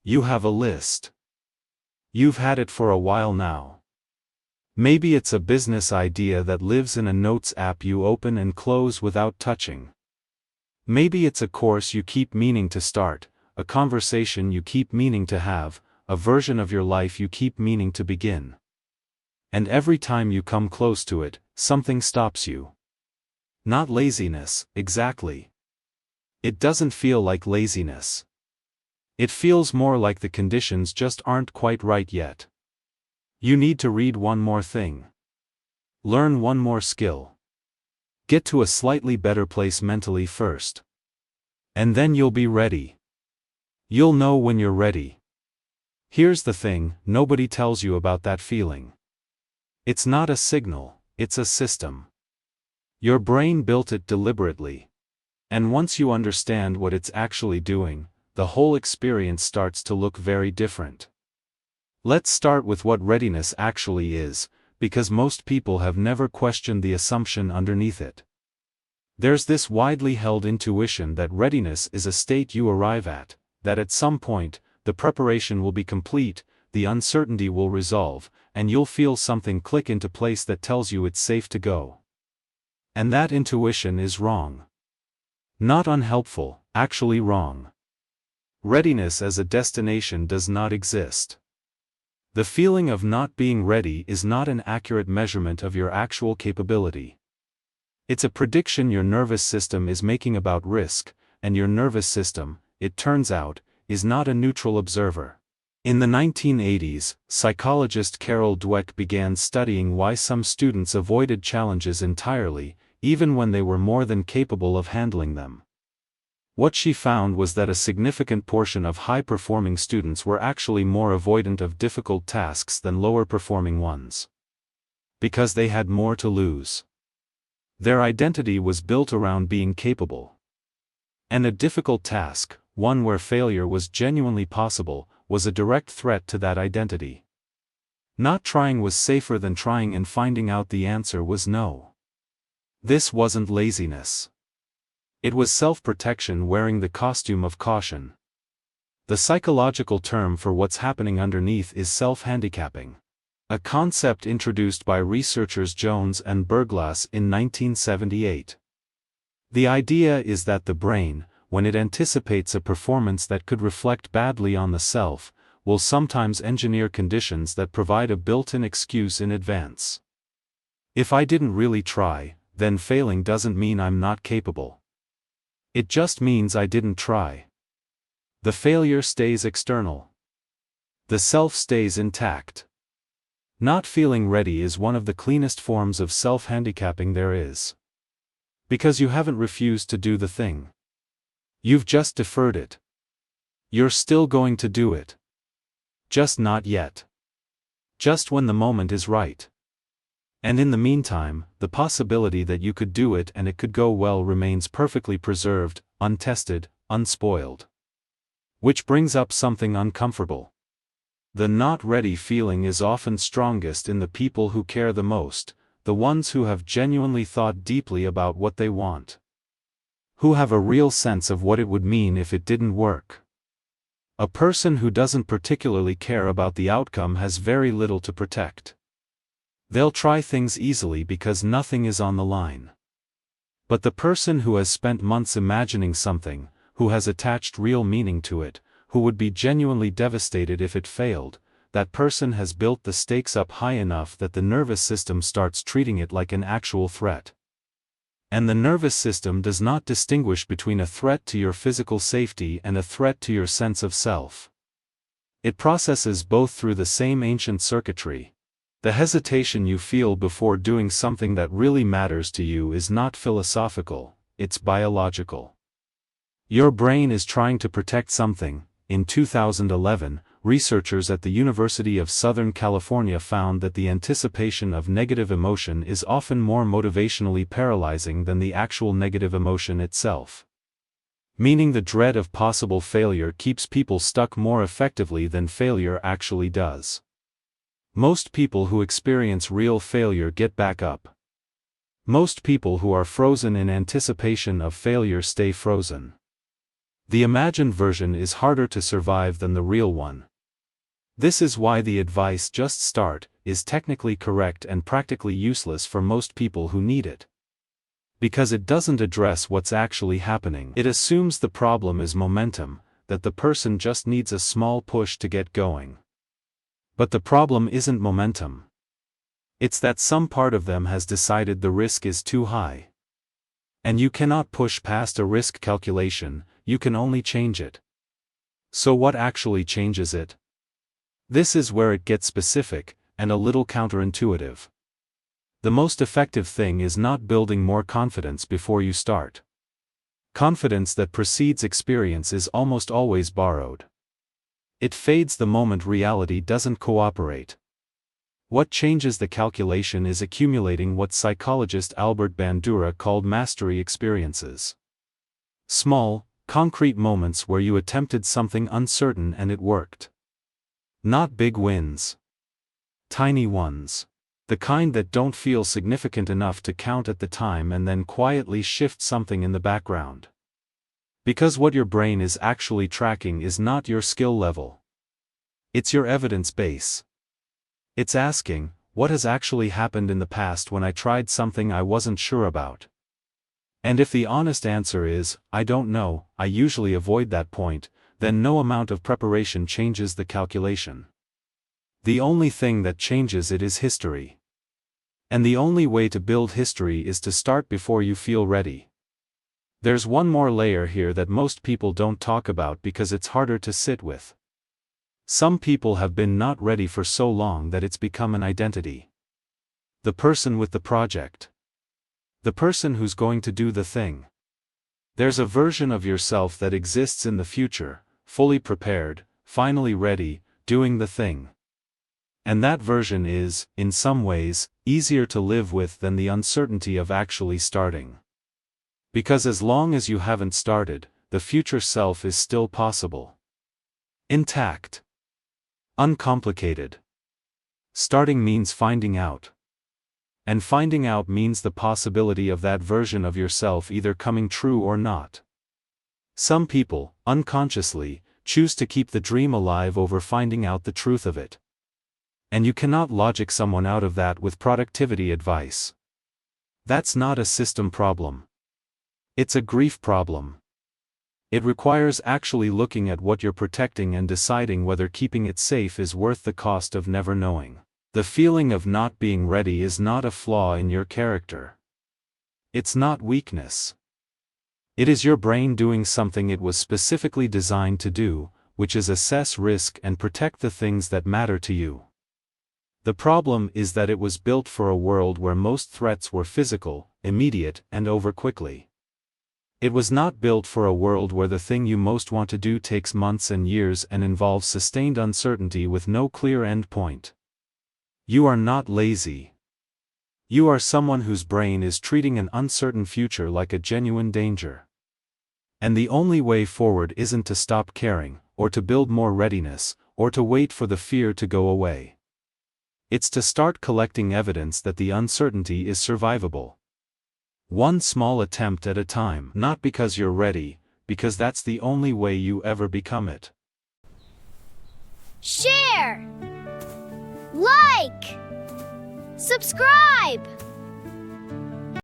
You have a list. You've had it for a while now. Maybe it's a business idea that lives in a notes app you open and close without touching. Maybe it's a course you keep meaning to start, a conversation you keep meaning to have, a version of your life you keep meaning to begin. And every time you come close to it, something stops you. Not laziness, exactly. It doesn't feel like laziness. It feels more like the conditions just aren't quite right yet. You need to read one more thing. Learn one more skill. Get to a slightly better place mentally first. And then you'll be ready. You'll know when you're ready. Here's the thing, nobody tells you about that feeling. It's not a signal, it's a system. Your brain built it deliberately. And once you understand what it's actually doing, the whole experience starts to look very different. Let's start with what readiness actually is, because most people have never questioned the assumption underneath it. There's this widely held intuition that readiness is a state you arrive at, that at some point, the preparation will be complete, the uncertainty will resolve, and you'll feel something click into place that tells you it's safe to go. And that intuition is wrong. Not unhelpful, actually wrong. Readiness as a destination does not exist. The feeling of not being ready is not an accurate measurement of your actual capability. It's a prediction your nervous system is making about risk, and your nervous system, it turns out, is not a neutral observer. In the 1980s, psychologist Carol Dweck began studying why some students avoided challenges entirely, even when they were more than capable of handling them. What she found was that a significant portion of high-performing students were actually more avoidant of difficult tasks than lower-performing ones. Because they had more to lose. Their identity was built around being capable. And a difficult task, one where failure was genuinely possible, was a direct threat to that identity. Not trying was safer than trying, and finding out the answer was no. This wasn't laziness. It was self-protection wearing the costume of caution. The psychological term for what's happening underneath is self-handicapping, a concept introduced by researchers Jones and Berglas in 1978. The idea is that the brain, when it anticipates a performance that could reflect badly on the self, will sometimes engineer conditions that provide a built-in excuse in advance. If I didn't really try, then failing doesn't mean I'm not capable. It just means I didn't try. The failure stays external. The self stays intact. Not feeling ready is one of the cleanest forms of self-handicapping there is. Because you haven't refused to do the thing. You've just deferred it. You're still going to do it. Just not yet. Just when the moment is right. And in the meantime, the possibility that you could do it and it could go well remains perfectly preserved, untested, unspoiled. Which brings up something uncomfortable. The not ready feeling is often strongest in the people who care the most, the ones who have genuinely thought deeply about what they want. Who have a real sense of what it would mean if it didn't work. A person who doesn't particularly care about the outcome has very little to protect. They'll try things easily because nothing is on the line. But the person who has spent months imagining something, who has attached real meaning to it, who would be genuinely devastated if it failed, that person has built the stakes up high enough that the nervous system starts treating it like an actual threat. And the nervous system does not distinguish between a threat to your physical safety and a threat to your sense of self. It processes both through the same ancient circuitry. The hesitation you feel before doing something that really matters to you is not philosophical, it's biological. Your brain is trying to protect something. In 2011, researchers at the University of Southern California found that the anticipation of negative emotion is often more motivationally paralyzing than the actual negative emotion itself. Meaning the dread of possible failure keeps people stuck more effectively than failure actually does. Most people who experience real failure get back up. Most people who are frozen in anticipation of failure stay frozen. The imagined version is harder to survive than the real one. This is why the advice "just start" is technically correct and practically useless for most people who need it. Because it doesn't address what's actually happening. It assumes the problem is momentum, that the person just needs a small push to get going. But the problem isn't momentum. It's that some part of them has decided the risk is too high. And you cannot push past a risk calculation, you can only change it. So what actually changes it? This is where it gets specific, and a little counterintuitive. The most effective thing is not building more confidence before you start. Confidence that precedes experience is almost always borrowed. It fades the moment reality doesn't cooperate. What changes the calculation is accumulating what psychologist Bandura called mastery experiences. Small, concrete moments where you attempted something uncertain and it worked. Not big wins. Tiny ones. The kind that don't feel significant enough to count at the time and then quietly shift something in the background. Because what your brain is actually tracking is not your skill level. It's your evidence base. It's asking, what has actually happened in the past when I tried something I wasn't sure about? And if the honest answer is, I don't know, I usually avoid that point, then no amount of preparation changes the calculation. The only thing that changes it is history. And the only way to build history is to start before you feel ready. There's one more layer here that most people don't talk about because it's harder to sit with. Some people have been not ready for so long that it's become an identity. The person with the project. The person who's going to do the thing. There's a version of yourself that exists in the future, fully prepared, finally ready, doing the thing. And that version is, in some ways, easier to live with than the uncertainty of actually starting. Because as long as you haven't started, the future self is still possible. Intact. Uncomplicated. Starting means finding out. And finding out means the possibility of that version of yourself either coming true or not. Some people, unconsciously, choose to keep the dream alive over finding out the truth of it. And you cannot logic someone out of that with productivity advice. That's not a system problem. It's a grief problem. It requires actually looking at what you're protecting and deciding whether keeping it safe is worth the cost of never knowing. The feeling of not being ready is not a flaw in your character. It's not weakness. It is your brain doing something it was specifically designed to do, which is assess risk and protect the things that matter to you. The problem is that it was built for a world where most threats were physical, immediate, and over quickly. It was not built for a world where the thing you most want to do takes months and years and involves sustained uncertainty with no clear end point. You are not lazy. You are someone whose brain is treating an uncertain future like a genuine danger. And the only way forward isn't to stop caring, or to build more readiness, or to wait for the fear to go away. It's to start collecting evidence that the uncertainty is survivable. One small attempt at a time. Not because you're ready, because that's the only way you ever become it. Share! Like! Subscribe!